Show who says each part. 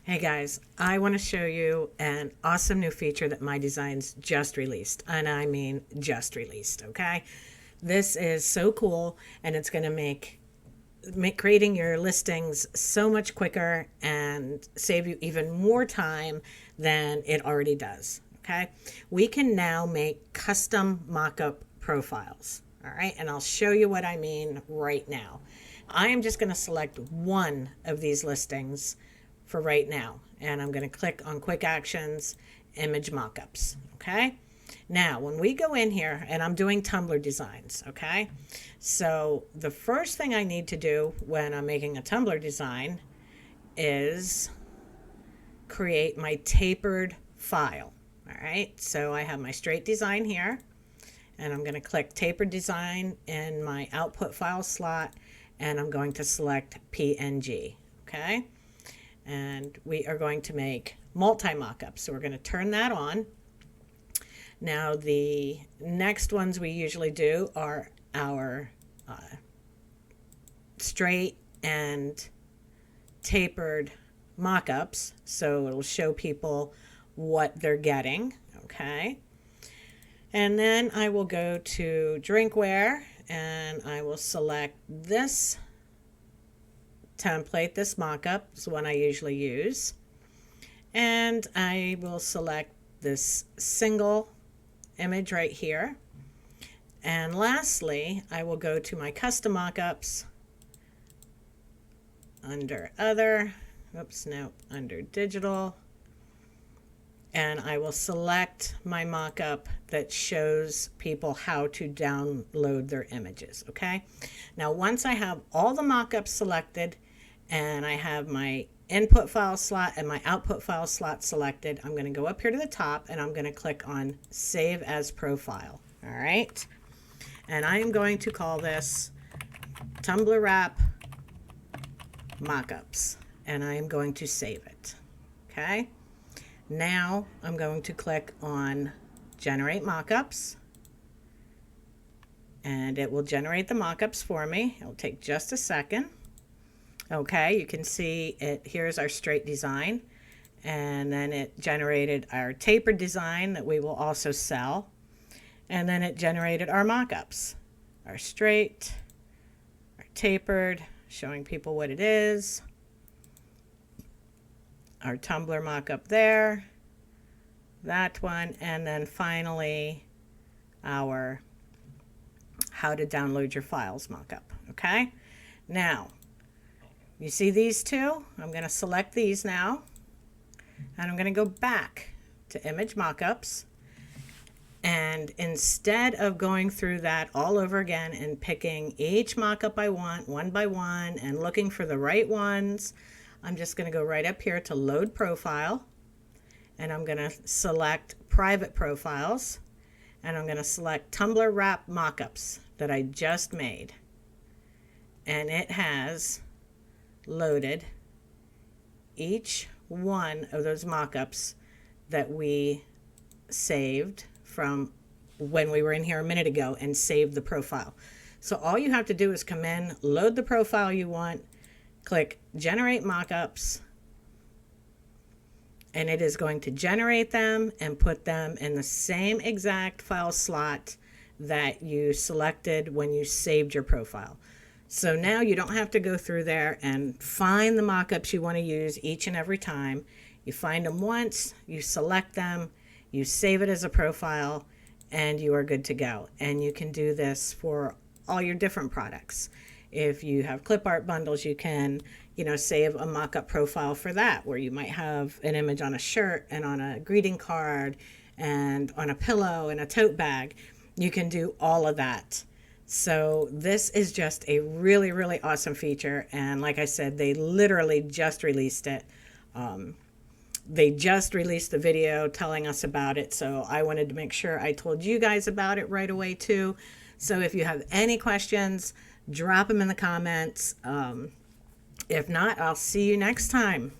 Speaker 1: Hey guys, I want to show you an awesome new feature that MyDesigns just released, and I mean just released, okay? This is so cool, and it's going to make creating your listings so much quicker and save you even more time than it already does, okay? We can now make custom mock-up profiles, all right? And I'll show you what I mean right now. I am just going to select one of these listings for right now, and I'm going to click on quick actions, image mockups. Okay, now when we go in here, and I'm doing Tumblr designs, okay, so the first thing I need to do when I'm making a Tumblr design is create my tapered file. All right, so I have my straight design here, and I'm going to click tapered design in my output file slot, and I'm going to select PNG. Okay, and we are going to make multi-mockups. So we're going to turn that on. Now the next ones we usually do are our straight and tapered mockups. So it'll show people what they're getting. Okay. And then I will go to drinkware and I will select this template. This mockup is one I usually use, and I will select this single image right here. And lastly, I will go to my custom mockups under other, under digital, and I will select my mockup that shows people how to download their images. Okay, now once I have all the mockups selected and I have my input file slot and my output file slot selected, I'm going to go up here to the top and I'm going to click on Save as Profile. All right. And I am going to call this Tumblr Wrap Mockups, and I am going to save it. Okay. Now I'm going to click on Generate Mockups, and it will generate the mockups for me. It'll take just a second. Okay, you can see it. Here's our straight design, and then it generated our tapered design that we will also sell, and then it generated our mockups, our straight, our tapered, showing people what it is, our Tumblr mockup there, that one, and then finally our how to download your files mockup. Okay, now you see these two? I'm going to select these now, and I'm going to go back to image mockups, and instead of going through that all over again and picking each mockup I want one by one and looking for the right ones, I'm just going to go right up here to load profile, and I'm going to select private profiles, and I'm going to select Tumblr Wrap Mockups that I just made, and it has loaded each one of those mockups that we saved from when we were in here a minute ago and saved the profile. So all you have to do is come in, load the profile you want, click Generate Mockups, and it is going to generate them and put them in the same exact file slot that you selected when you saved your profile. So now you don't have to go through there and find the mockups you want to use each and every time. You find them once, you select them, you save it as a profile, and you are good to go. And you can do this for all your different products. If you have clip art bundles, you can, save a mock-up profile for that, where you might have an image on a shirt and on a greeting card and on a pillow and a tote bag. You can do all of that. So this is just a really, really awesome feature. And like I said, they literally just released it. They just released the video telling us about it. So I wanted to make sure I told you guys about it right away too. So if you have any questions, drop them in the comments. If not, I'll see you next time.